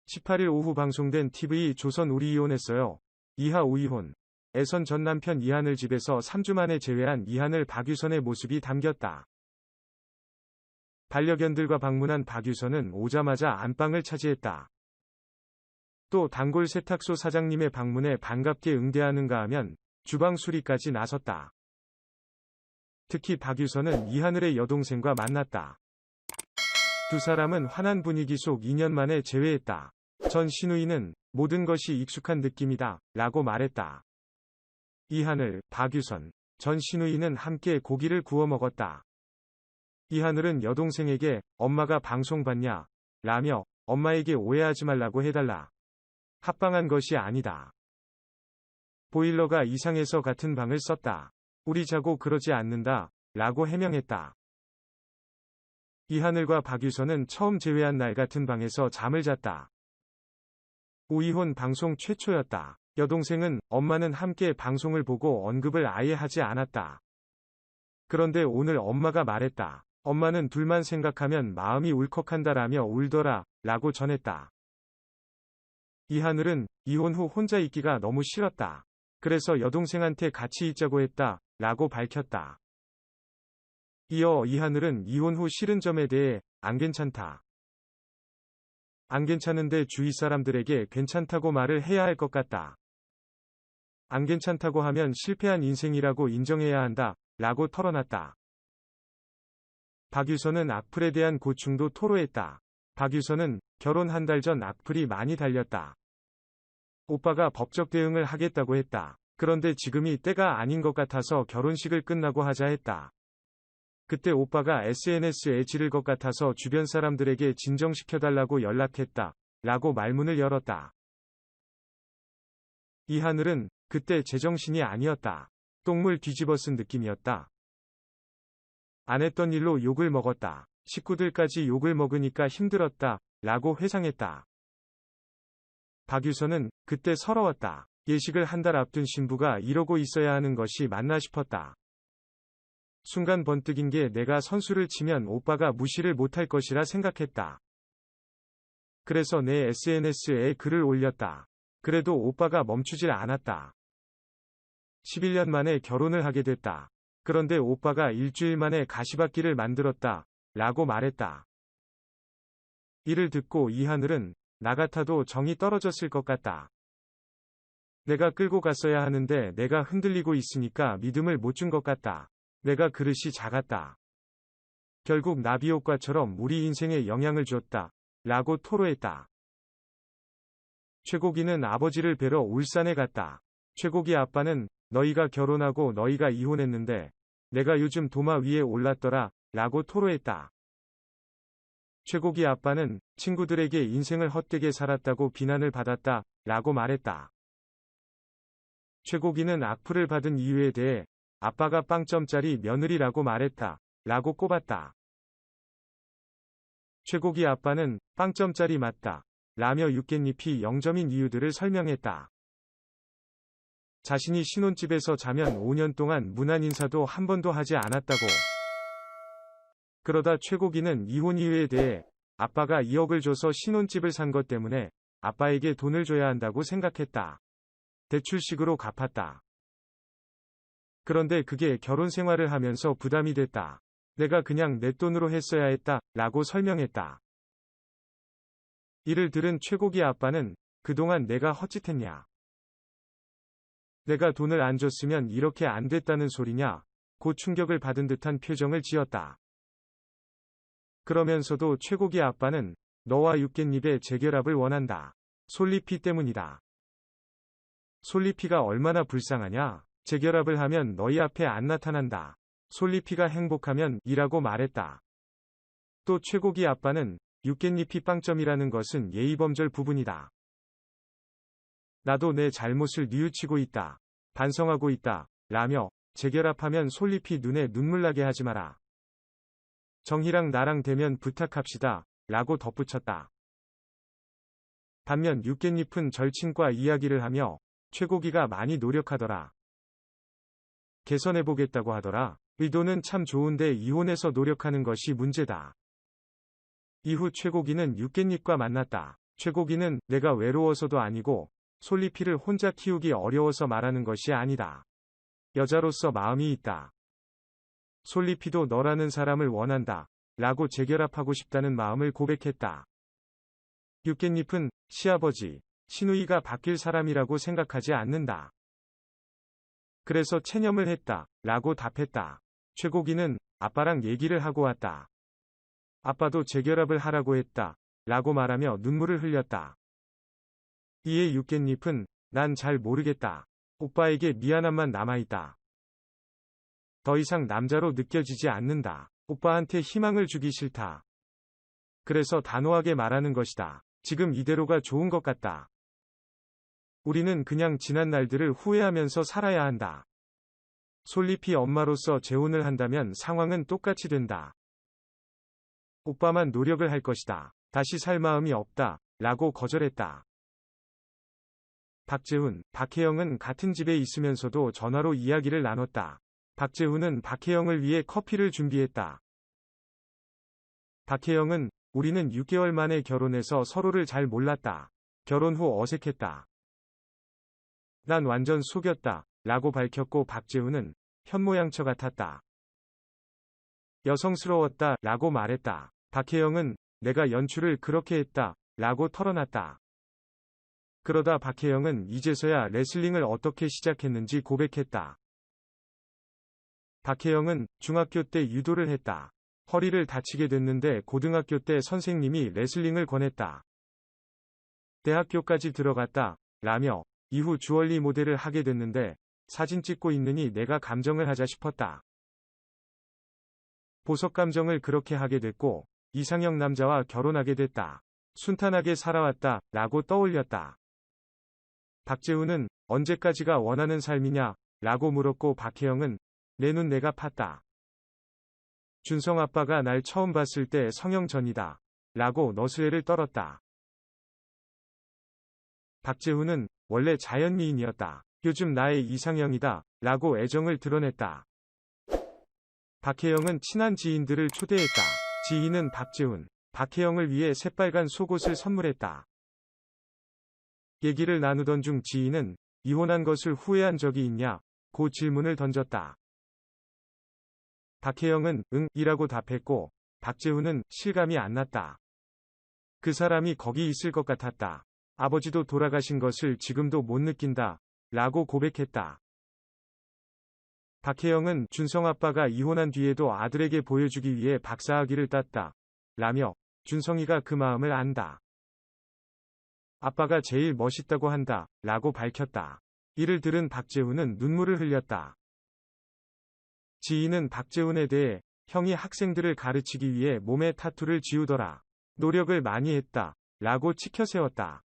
18일 오후 방송된 TV 조선 우리 이혼했어요. 이하 우이혼. 애선 전 남편 이한을 집에서 3주 만에 재회한 이한을 박유선의 모습이 담겼다. 반려견들과 방문한 박유선은 오자마자 안방을 차지했다. 또 단골 세탁소 사장님의 방문에 반갑게 응대하는가 하면 주방 수리까지 나섰다. 특히 박유선은 이하늘의 여동생과 만났다. 두 사람은 환한 분위기 속 2년 만에 재회했다. 전 신우이는 모든 것이 익숙한 느낌이다 라고 말했다. 이하늘, 박유선, 전 신우이는 함께 고기를 구워 먹었다. 이하늘은 여동생에게 엄마가 방송 봤냐? 라며 엄마에게 오해하지 말라고 해달라. 합방한 것이 아니다. 보일러가 이상해서 같은 방을 썼다. 우리 자고 그러지 않는다 라고 해명했다. 이하늘과 박유선은 처음 재회한 날 같은 방에서 잠을 잤다. 우이혼 방송 최초였다. 여동생은 엄마는 함께 방송을 보고 언급을 아예 하지 않았다. 그런데 오늘 엄마가 말했다. 엄마는 둘만 생각하면 마음이 울컥한다라며 울더라 라고 전했다. 이하늘은 이혼 후 혼자 있기가 너무 싫었다. 그래서 여동생한테 같이 있자고 했다 라고 밝혔다. 이어 이하늘은 이혼 후 싫은 점에 대해 안 괜찮다. 안 괜찮은데 주위 사람들에게 괜찮다고 말을 해야 할 것 같다. 안 괜찮다고 하면 실패한 인생이라고 인정해야 한다 라고 털어놨다. 박유선은 악플에 대한 고충도 토로했다. 박유선은 결혼 한 달 전 악플이 많이 달렸다. 오빠가 법적 대응을 하겠다고 했다. 그런데 지금이 때가 아닌 것 같아서 결혼식을 끝나고 하자 했다. 그때 오빠가 SNS에 지를 것 같아서 주변 사람들에게 진정시켜달라고 연락했다. 라고 말문을 열었다. 이하늘은 그때 제정신이 아니었다. 똥물 뒤집어 쓴 느낌이었다. 안 했던 일로 욕을 먹었다. 식구들까지 욕을 먹으니까 힘들었다. 라고 회상했다. 박유선은 그때 서러웠다. 예식을 한 달 앞둔 신부가 이러고 있어야 하는 것이 맞나 싶었다. 순간 번뜩인 게 내가 선수를 치면 오빠가 무시를 못할 것이라 생각했다. 그래서 내 SNS에 글을 올렸다. 그래도 오빠가 멈추질 않았다. 11년 만에 결혼을 하게 됐다. 그런데 오빠가 일주일 만에 가시밭길을 만들었다. 라고 말했다. 이를 듣고 이하늘은 나 같아도 정이 떨어졌을 것 같다. 내가 끌고 갔어야 하는데 내가 흔들리고 있으니까 믿음을 못 준 것 같다. 내가 그릇이 작았다. 결국 나비효과처럼 우리 인생에 영향을 줬다. 라고 토로했다. 최고기는 아버지를 뵈러 울산에 갔다. 최고기 아빠는 너희가 결혼하고 너희가 이혼했는데 내가 요즘 도마 위에 올랐더라. 라고 토로했다. 최고기 아빠는 친구들에게 인생을 헛되게 살았다고 비난을 받았다. 라고 말했다. 최고기는 악플을 받은 이유에 대해 아빠가 빵점짜리 며느리라고 말했다. 라고 꼽았다. 최고기 아빠는 빵점짜리 맞다. 라며 육갯잎이 0점인 이유들을 설명했다. 자신이 신혼집에서 자면 5년 동안 문안 인사도 한 번도 하지 않았다고. 그러다 최고기는 이혼 이유에 대해 아빠가 2억을 줘서 신혼집을 산 것 때문에 아빠에게 돈을 줘야 한다고 생각했다. 대출식으로 갚았다. 그런데 그게 결혼 생활을 하면서 부담이 됐다. 내가 그냥 내 돈으로 했어야 했다. 라고 설명했다. 이를 들은 최고기 아빠는 그동안 내가 헛짓했냐? 내가 돈을 안 줬으면 이렇게 안 됐다는 소리냐? 고 충격을 받은 듯한 표정을 지었다. 그러면서도 최고기 아빠는 너와 육갯잎의 재결합을 원한다. 솔리피 때문이다. 솔리피가 얼마나 불쌍하냐? 재결합을 하면 너희 앞에 안 나타난다. 솔리피가 행복하면 이라고 말했다. 또 최고기 아빠는 육갯잎이 빵점이라는 것은 예의범절 부분이다. 나도 내 잘못을 뉘우치고 있다. 반성하고 있다. 라며 재결합하면 솔잎이 눈에 눈물 나게 하지 마라. 정희랑 나랑 되면 부탁합시다. 라고 덧붙였다. 반면 육갯잎은 절친과 이야기를 하며 최고기가 많이 노력하더라. 개선해보겠다고 하더라. 의도는 참 좋은데 이혼해서 노력하는 것이 문제다. 이후 최고기는 육갯잎과 만났다. 최고기는 내가 외로워서도 아니고 솔리피를 혼자 키우기 어려워서 말하는 것이 아니다. 여자로서 마음이 있다. 솔리피도 너라는 사람을 원한다. 라고 재결합하고 싶다는 마음을 고백했다. 육갯잎은 시아버지, 신우이가 바뀔 사람이라고 생각하지 않는다. 그래서 체념을 했다. 라고 답했다. 최고기는 아빠랑 얘기를 하고 왔다. 아빠도 재결합을 하라고 했다. 라고 말하며 눈물을 흘렸다. 이에 육갯잎은 난 잘 모르겠다. 오빠에게 미안함만 남아있다. 더 이상 남자로 느껴지지 않는다. 오빠한테 희망을 주기 싫다. 그래서 단호하게 말하는 것이다. 지금 이대로가 좋은 것 같다. 우리는 그냥 지난 날들을 후회하면서 살아야 한다. 솔리피 엄마로서 재혼을 한다면 상황은 똑같이 된다. 오빠만 노력을 할 것이다. 다시 살 마음이 없다. 라고 거절했다. 박재훈, 박혜영은 같은 집에 있으면서도 전화로 이야기를 나눴다. 박재훈은 박혜영을 위해 커피를 준비했다. 박혜영은 우리는 6개월 만에 결혼해서 서로를 잘 몰랐다. 결혼 후 어색했다. 난 완전 속였다. 라고 밝혔고 박재훈은 현모양처 같았다. 여성스러웠다. 라고 말했다. 박혜영은 내가 연출을 그렇게 했다. 라고 털어놨다. 그러다 박혜영은 이제서야 레슬링을 어떻게 시작했는지 고백했다. 박혜영은 중학교 때 유도를 했다. 허리를 다치게 됐는데 고등학교 때 선생님이 레슬링을 권했다. 대학교까지 들어갔다. 라며 이후 주얼리 모델을 하게 됐는데 사진 찍고 있느니 내가 감정을 하자 싶었다. 보석 감정을 그렇게 하게 됐고 이상형 남자와 결혼하게 됐다. 순탄하게 살아왔다. 라고 떠올렸다. 박재훈은 언제까지가 원하는 삶이냐? 라고 물었고 박혜영은 내 눈 내가 팠다. 준성 아빠가 날 처음 봤을 때 성형 전이다. 라고 너스레를 떨었다. 박재훈은 원래 자연미인이었다. 요즘 나의 이상형이다. 라고 애정을 드러냈다. 박혜영은 친한 지인들을 초대했다. 지인은 박재훈, 박혜영을 위해 새빨간 속옷을 선물했다. 얘기를 나누던 중 지인은 이혼한 것을 후회한 적이 있냐? 고 질문을 던졌다. 박혜영은 응, 이라고 답했고 박재훈은 실감이 안 났다. 그 사람이 거기 있을 것 같았다. 아버지도 돌아가신 것을 지금도 못 느낀다. 라고 고백했다. 박혜영은 준성 아빠가 이혼한 뒤에도 아들에게 보여주기 위해 박사학위를 땄다. 라며 준성이가 그 마음을 안다. 아빠가 제일 멋있다고 한다. 라고 밝혔다. 이를 들은 박재훈은 눈물을 흘렸다. 지인은 박재훈에 대해 형이 학생들을 가르치기 위해 몸에 타투를 지우더라. 노력을 많이 했다. 라고 치켜세웠다.